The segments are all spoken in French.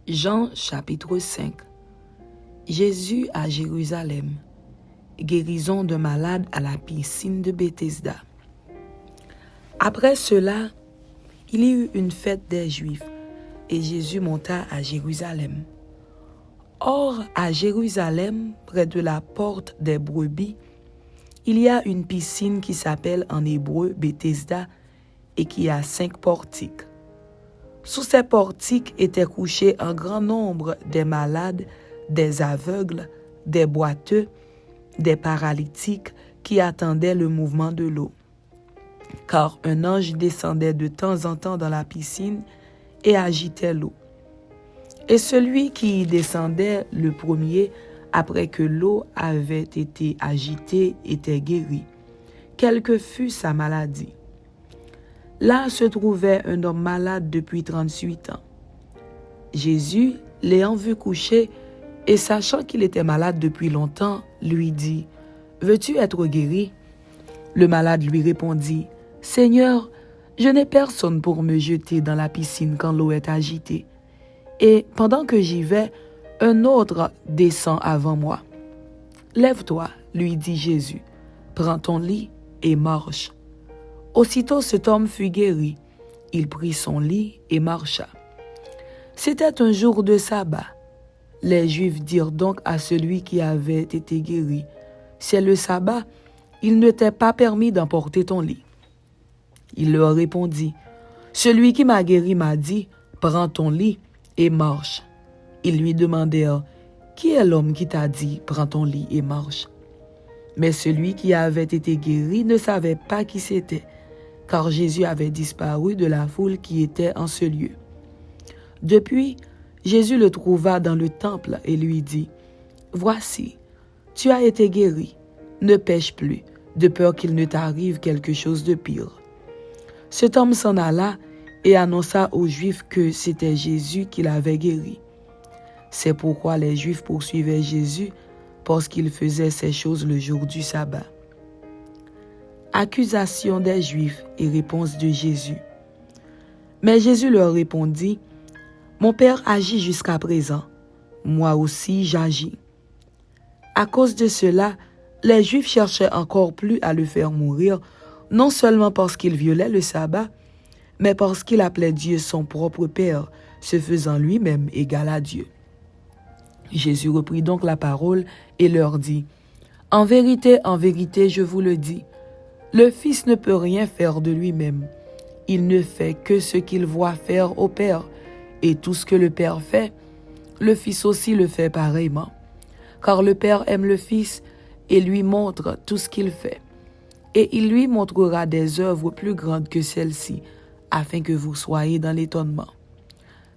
Jean chapitre 5. Jésus à Jérusalem. Guérison d'un malade à la piscine de Bethesda. Après cela, il y eut une fête des Juifs, et Jésus monta à Jérusalem. Or, à Jérusalem, près de la porte des brebis, il y a une piscine qui s'appelle en hébreu Bethesda et qui a 5 portiques. Sous ces portiques étaient couchés un grand nombre des malades, des aveugles, des boiteux, des paralytiques qui attendaient le mouvement de l'eau. Car un ange descendait de temps en temps dans la piscine et agitait l'eau. Et celui qui y descendait le premier, après que l'eau avait été agitée, était guéri, quelle que fût sa maladie. Là se trouvait un homme malade depuis 38 ans. Jésus, l'ayant vu coucher et sachant qu'il était malade depuis longtemps, lui dit, « Veux-tu être guéri ?» Le malade lui répondit, « Seigneur, je n'ai personne pour me jeter dans la piscine quand l'eau est agitée. Et pendant que j'y vais, un autre descend avant moi. »« Lève-toi, lui dit Jésus, prends ton lit et marche. » Aussitôt cet homme fut guéri. Il prit son lit et marcha. C'était un jour de sabbat. Les Juifs dirent donc à celui qui avait été guéri, « C'est le sabbat, il ne t'est pas permis d'emporter ton lit. » Il leur répondit, « Celui qui m'a guéri m'a dit, « Prends ton lit et marche. » Ils lui demandèrent, « Qui est l'homme qui t'a dit, « Prends ton lit et marche » ?» Mais celui qui avait été guéri ne savait pas qui c'était, car Jésus avait disparu de la foule qui était en ce lieu. Depuis, Jésus le trouva dans le temple et lui dit, « Voici, tu as été guéri, ne pêche plus, de peur qu'il ne t'arrive quelque chose de pire. » Cet homme s'en alla et annonça aux Juifs que c'était Jésus qui l'avait guéri. C'est pourquoi les Juifs poursuivaient Jésus, parce qu'il faisait ces choses le jour du sabbat. Accusation des Juifs et réponse de Jésus. Mais Jésus leur répondit, « Mon Père agit jusqu'à présent, moi aussi j'agis. » À cause de cela, les Juifs cherchaient encore plus à le faire mourir, non seulement parce qu'il violait le sabbat, mais parce qu'il appelait Dieu son propre Père, se faisant lui-même égal à Dieu. Jésus reprit donc la parole et leur dit, « En vérité, je vous le dis, le Fils ne peut rien faire de lui-même. Il ne fait que ce qu'il voit faire au Père, et tout ce que le Père fait, le Fils aussi le fait pareillement. Car le Père aime le Fils et lui montre tout ce qu'il fait. Et il lui montrera des œuvres plus grandes que celles-ci, afin que vous soyez dans l'étonnement.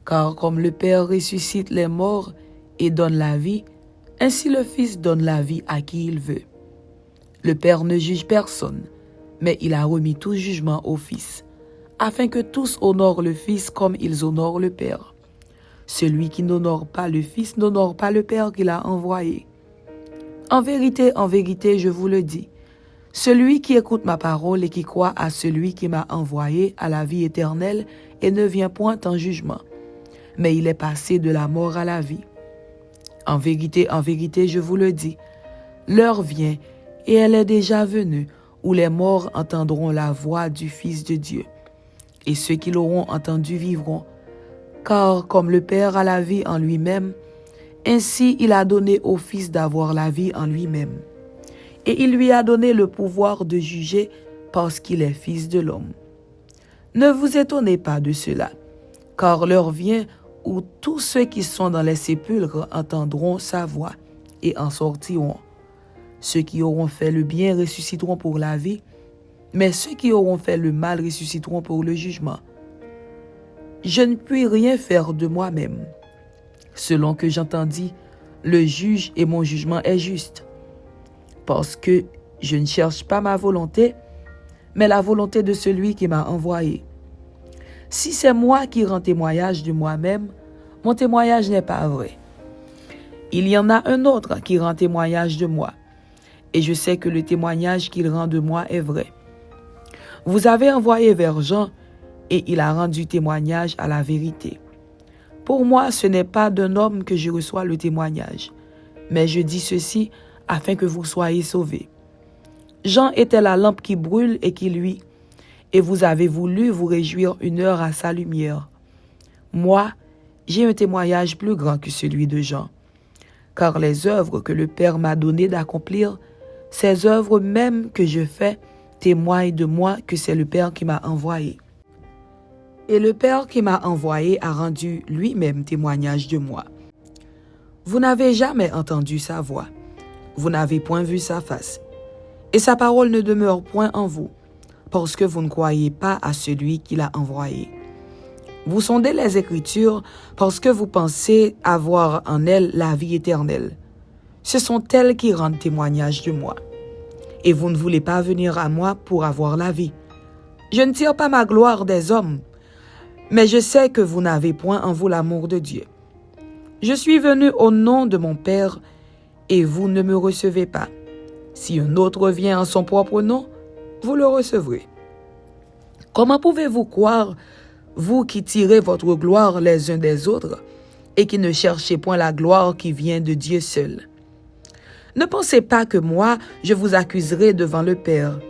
Car comme le Père ressuscite les morts et donne la vie, ainsi le Fils donne la vie à qui il veut. Le Père ne juge personne, mais il a remis tout jugement au Fils, afin que tous honorent le Fils comme ils honorent le Père. Celui qui n'honore pas le Fils n'honore pas le Père qui l'a envoyé. En vérité, je vous le dis, celui qui écoute ma parole et qui croit à celui qui m'a envoyé a la vie éternelle et ne vient point en jugement, mais il est passé de la mort à la vie. En vérité, je vous le dis, l'heure vient, et elle est déjà venue, où les morts entendront la voix du Fils de Dieu. Et ceux qui l'auront entendu vivront. Car comme le Père a la vie en lui-même, ainsi il a donné au Fils d'avoir la vie en lui-même. Et il lui a donné le pouvoir de juger parce qu'il est Fils de l'homme. Ne vous étonnez pas de cela, car l'heure vient où tous ceux qui sont dans les sépulcres entendront sa voix et en sortiront. Ceux qui auront fait le bien ressusciteront pour la vie, mais ceux qui auront fait le mal ressusciteront pour le jugement. Je ne puis rien faire de moi-même. Selon que j'entendis, le juge et mon jugement est juste. Parce que je ne cherche pas ma volonté, mais la volonté de celui qui m'a envoyé. Si c'est moi qui rends témoignage de moi-même, mon témoignage n'est pas vrai. Il y en a un autre qui rend témoignage de moi, et je sais que le témoignage qu'il rend de moi est vrai. Vous avez envoyé vers Jean, et il a rendu témoignage à la vérité. Pour moi, ce n'est pas d'un homme que je reçois le témoignage, mais je dis ceci afin que vous soyez sauvés. Jean était la lampe qui brûle et qui luit, et vous avez voulu vous réjouir une heure à sa lumière. Moi, j'ai un témoignage plus grand que celui de Jean, car les œuvres que le Père m'a donné d'accomplir, ces œuvres mêmes que je fais, témoignent de moi que c'est le Père qui m'a envoyé. Et le Père qui m'a envoyé a rendu lui-même témoignage de moi. Vous n'avez jamais entendu sa voix, vous n'avez point vu sa face, et sa parole ne demeure point en vous, parce que vous ne croyez pas à celui qui l'a envoyé. Vous sondez les Écritures parce que vous pensez avoir en elles la vie éternelle. Ce sont elles qui rendent témoignage de moi. Et vous ne voulez pas venir à moi pour avoir la vie. Je ne tire pas ma gloire des hommes, mais je sais que vous n'avez point en vous l'amour de Dieu. Je suis venu au nom de mon Père, et vous ne me recevez pas. Si un autre vient en son propre nom, vous le recevrez. Comment pouvez-vous croire, vous qui tirez votre gloire les uns des autres, et qui ne cherchez point la gloire qui vient de Dieu seul? Ne pensez pas que moi, je vous accuserai devant le Père.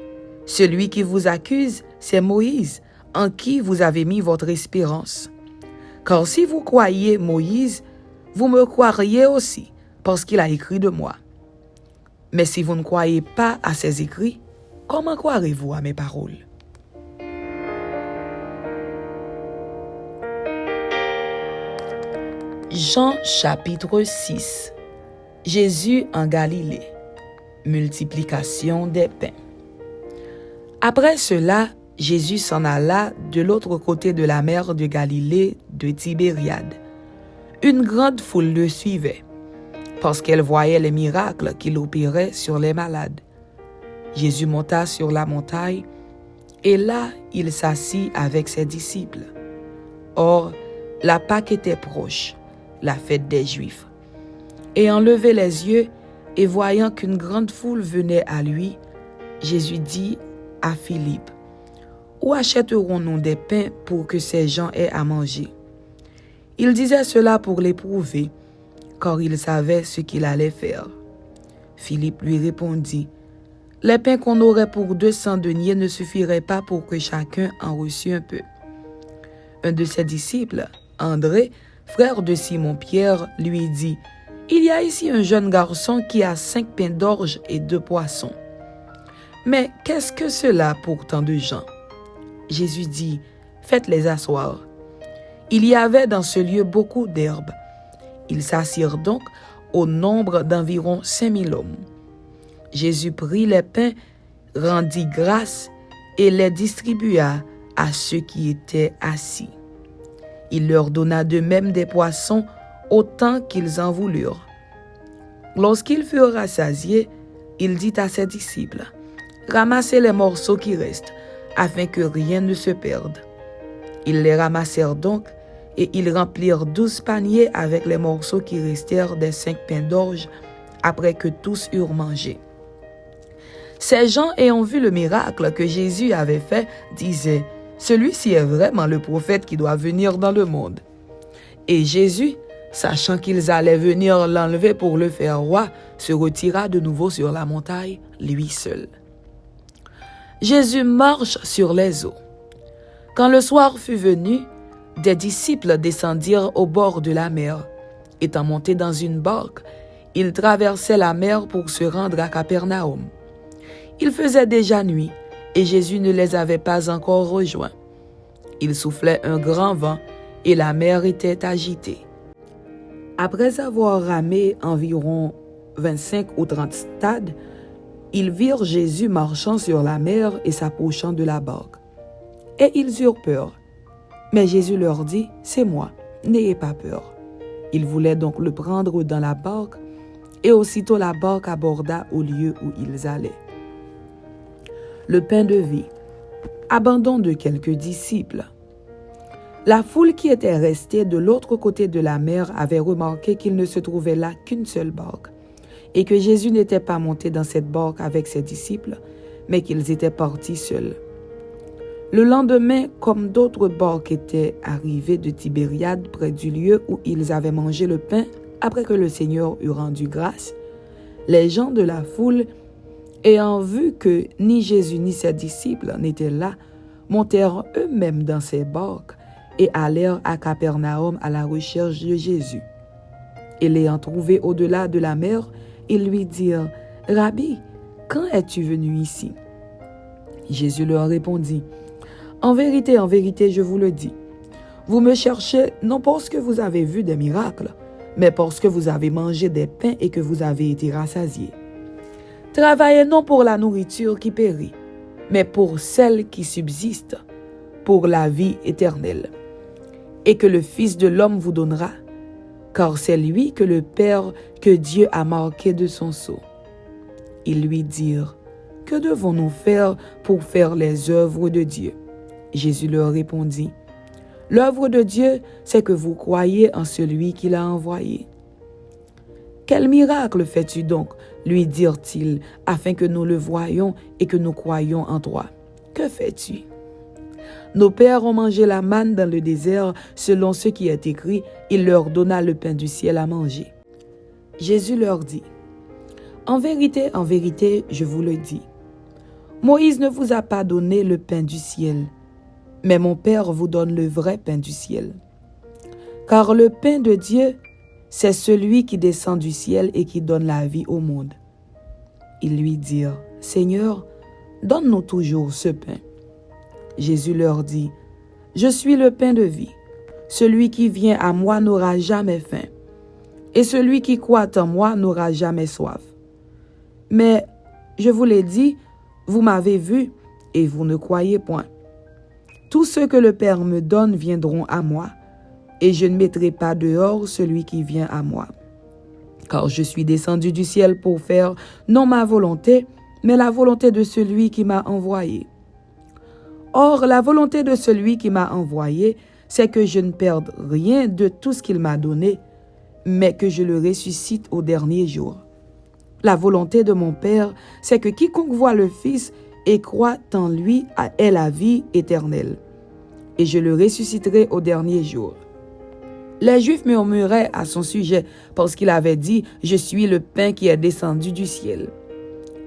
Celui qui vous accuse, c'est Moïse, en qui vous avez mis votre espérance. Car si vous croyez Moïse, vous me croiriez aussi, parce qu'il a écrit de moi. Mais si vous ne croyez pas à ses écrits, comment croirez-vous à mes paroles? Jean chapitre 6. Jésus en Galilée. Multiplication des pains. Après cela, Jésus s'en alla de l'autre côté de la mer de Galilée de Tibériade. Une grande foule le suivait, parce qu'elle voyait les miracles qu'il opérait sur les malades. Jésus monta sur la montagne, et là il s'assit avec ses disciples. Or, la Pâque était proche, la fête des Juifs. Ayant levé les yeux et voyant qu'une grande foule venait à lui, Jésus dit à Philippe, « Où achèterons-nous des pains pour que ces gens aient à manger ?» Il disait cela pour l'éprouver, car il savait ce qu'il allait faire. Philippe lui répondit, « Les pains qu'on aurait pour 200 deniers ne suffiraient pas pour que chacun en reçût un peu. » Un de ses disciples, André, frère de Simon-Pierre, lui dit, « Il y a ici un jeune garçon qui a 5 pains d'orge et 2 poissons. Mais qu'est-ce que cela pour tant de gens? » Jésus dit, « Faites-les asseoir. » Il y avait dans ce lieu beaucoup d'herbes. Ils s'assirent donc au nombre d'environ 5000 hommes. Jésus prit les pains, rendit grâce et les distribua à ceux qui étaient assis. Il leur donna de même des poissons autant qu'ils en voulurent. Lorsqu'ils furent rassasiés, il dit à ses disciples, « Ramassez les morceaux qui restent, afin que rien ne se perde. » Ils les ramassèrent donc, et ils remplirent 12 paniers avec les morceaux qui restèrent des 5 pains d'orge, après que tous eurent mangé. Ces gens, ayant vu le miracle que Jésus avait fait, disaient, « Celui-ci est vraiment le prophète qui doit venir dans le monde. » Et Jésus, sachant qu'ils allaient venir l'enlever pour le faire roi, se retira de nouveau sur la montagne, lui seul. Jésus marche sur les eaux. Quand le soir fut venu, des disciples descendirent au bord de la mer. Étant montés dans une barque, ils traversaient la mer pour se rendre à Capernaum. Il faisait déjà nuit, et Jésus ne les avait pas encore rejoints. Il soufflait un grand vent, et la mer était agitée. Après avoir ramé environ 25 ou 30 stades, ils virent Jésus marchant sur la mer et s'approchant de la barque. Et ils eurent peur. Mais Jésus leur dit, « C'est moi, n'ayez pas peur. » Ils voulaient donc le prendre dans la barque, et aussitôt la barque aborda au lieu où ils allaient. Le pain de vie. Abandon de quelques disciples. La foule qui était restée de l'autre côté de la mer avait remarqué qu'il ne se trouvait là qu'une seule barque, et que Jésus n'était pas monté dans cette barque avec ses disciples, mais qu'ils étaient partis seuls. Le lendemain, comme d'autres barques étaient arrivées de Tibériade près du lieu où ils avaient mangé le pain après que le Seigneur eut rendu grâce, les gens de la foule, ayant vu que ni Jésus ni ses disciples n'étaient là, montèrent eux-mêmes dans ces barques et allèrent à Capernaum à la recherche de Jésus. Et l'ayant trouvé au-delà de la mer, ils lui dirent, « Rabbi, quand es-tu venu ici? » Jésus leur répondit, « En vérité, je vous le dis, vous me cherchez non parce que vous avez vu des miracles, mais parce que vous avez mangé des pains et que vous avez été rassasiés. Travaillez non pour la nourriture qui périt, mais pour celle qui subsiste, pour la vie éternelle, et que le Fils de l'homme vous donnera, car c'est lui que le Père, que Dieu a marqué de son sceau. » Ils lui dirent, « Que devons-nous faire pour faire les œuvres de Dieu? » Jésus leur répondit, « L'œuvre de Dieu, c'est que vous croyez en celui qui l'a envoyé. » « Quel miracle fais-tu donc, lui dirent-ils, afin que nous le voyions et que nous croyions en toi? Que fais-tu? Nos pères ont mangé la manne dans le désert, selon ce qui est écrit, il leur donna le pain du ciel à manger. » Jésus leur dit, « En vérité, je vous le dis, Moïse ne vous a pas donné le pain du ciel, mais mon Père vous donne le vrai pain du ciel. Car le pain de Dieu, c'est celui qui descend du ciel et qui donne la vie au monde. » Ils lui dirent, « Seigneur, donne-nous toujours ce pain. » Jésus leur dit, « Je suis le pain de vie. Celui qui vient à moi n'aura jamais faim, et celui qui croit en moi n'aura jamais soif. Mais, je vous l'ai dit, vous m'avez vu, et vous ne croyez point. Tous ceux que le Père me donne viendront à moi, et je ne mettrai pas dehors celui qui vient à moi. Car je suis descendu du ciel pour faire non ma volonté, mais la volonté de celui qui m'a envoyé. Or, la volonté de celui qui m'a envoyé, c'est que je ne perde rien de tout ce qu'il m'a donné, mais que je le ressuscite au dernier jour. La volonté de mon Père, c'est que quiconque voit le Fils et croit en lui ait la vie éternelle, et je le ressusciterai au dernier jour. » Les Juifs murmuraient à son sujet parce qu'il avait dit « Je suis le pain qui est descendu du ciel. »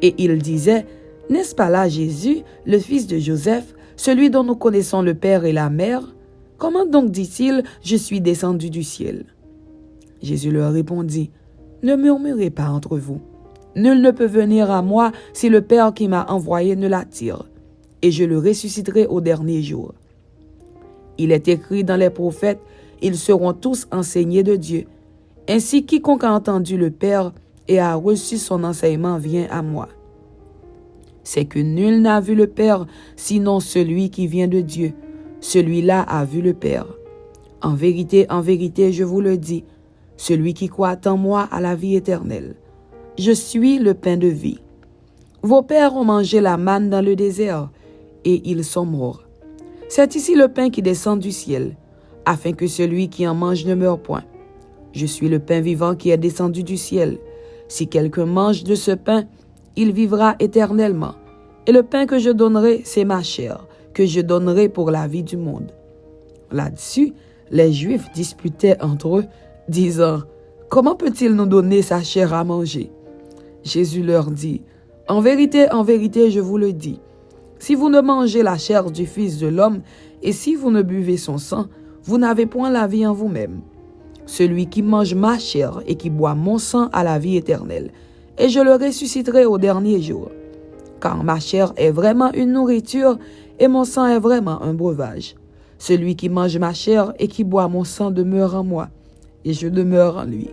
Et ils disaient « N'est-ce pas là Jésus, le fils de Joseph, celui dont nous connaissons le Père et la Mère? Comment donc dit-il « Je suis descendu du ciel » ?» Jésus leur répondit « Ne murmurez pas entre vous. Nul ne peut venir à moi si le Père qui m'a envoyé ne l'attire, et je le ressusciterai au dernier jour. Il est écrit dans les prophètes, ils seront tous enseignés de Dieu. Ainsi, quiconque a entendu le Père et a reçu son enseignement vient à moi. C'est que nul n'a vu le Père, sinon celui qui vient de Dieu. Celui-là a vu le Père. En vérité, je vous le dis, celui qui croit en moi a la vie éternelle. Je suis le pain de vie. Vos pères ont mangé la manne dans le désert, et ils sont morts. C'est ici le pain qui descend du ciel, afin que celui qui en mange ne meure point. Je suis le pain vivant qui est descendu du ciel. Si quelqu'un mange de ce pain, il vivra éternellement. Et le pain que je donnerai, c'est ma chair, que je donnerai pour la vie du monde. » Là-dessus, les Juifs disputaient entre eux, disant, « Comment peut-il nous donner sa chair à manger? » Jésus leur dit, « En vérité, je vous le dis, si vous ne mangez la chair du Fils de l'homme, et si vous ne buvez son sang, vous n'avez point la vie en vous-même. Celui qui mange ma chair et qui boit mon sang a la vie éternelle, et je le ressusciterai au dernier jour. Car ma chair est vraiment une nourriture, et mon sang est vraiment un breuvage. Celui qui mange ma chair et qui boit mon sang demeure en moi, et je demeure en lui.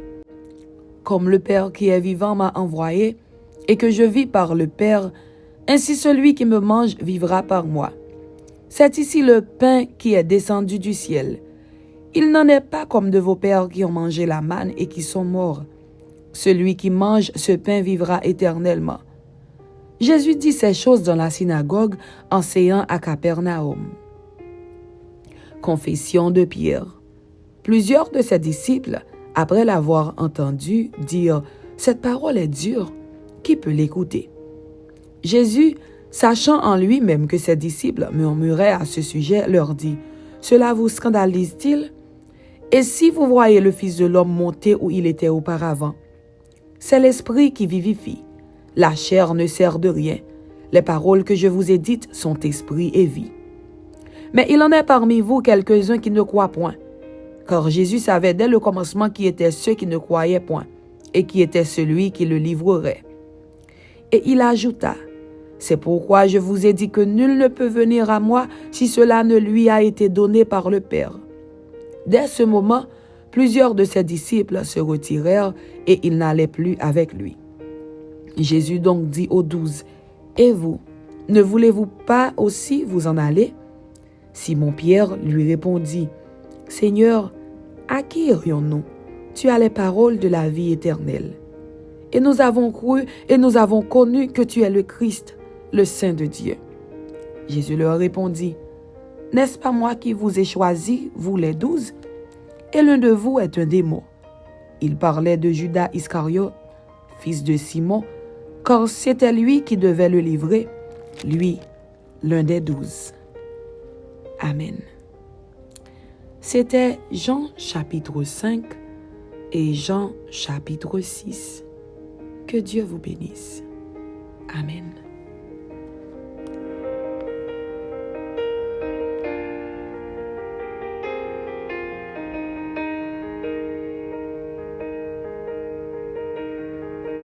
Comme le Père qui est vivant m'a envoyé, et que je vis par le Père, ainsi celui qui me mange vivra par moi. C'est ici le pain qui est descendu du ciel. Il n'en est pas comme de vos pères qui ont mangé la manne et qui sont morts. Celui qui mange ce pain vivra éternellement. » Jésus dit ces choses dans la synagogue, enseignant à Capernaum. Confession de Pierre. Plusieurs de ses disciples, après l'avoir entendu, dirent « Cette parole est dure, qui peut l'écouter ?» Jésus, Sachant en lui-même que ses disciples murmuraient à ce sujet, leur dit, « Cela vous scandalise-t-il? Et si vous voyez le Fils de l'homme monter où il était auparavant? C'est l'Esprit qui vivifie. La chair ne sert de rien. Les paroles que je vous ai dites sont esprit et vie. Mais il en est parmi vous quelques-uns qui ne croient point. » Car Jésus savait dès le commencement qui étaient ceux qui ne croyaient point, et qui était celui qui le livrerait. Et il ajouta, « C'est pourquoi je vous ai dit que nul ne peut venir à moi si cela ne lui a été donné par le Père. » Dès ce moment, plusieurs de ses disciples se retirèrent et ils n'allaient plus avec lui. Jésus donc dit aux 12, « Et vous, ne voulez-vous pas aussi vous en aller? » Simon-Pierre lui répondit, « Seigneur, à qui irions-nous? Tu as les paroles de la vie éternelle. Et nous avons cru et nous avons connu que tu es le Christ, le Saint de Dieu. » Jésus leur répondit, « N'est-ce pas moi qui vous ai choisis, vous les 12? Et l'un de vous est un démon. » Il parlait de Judas Iscariote, fils de Simon, car c'était lui qui devait le livrer, lui, l'un des 12. Amen. C'était Jean chapitre 5 et Jean chapitre 6. Que Dieu vous bénisse. Amen.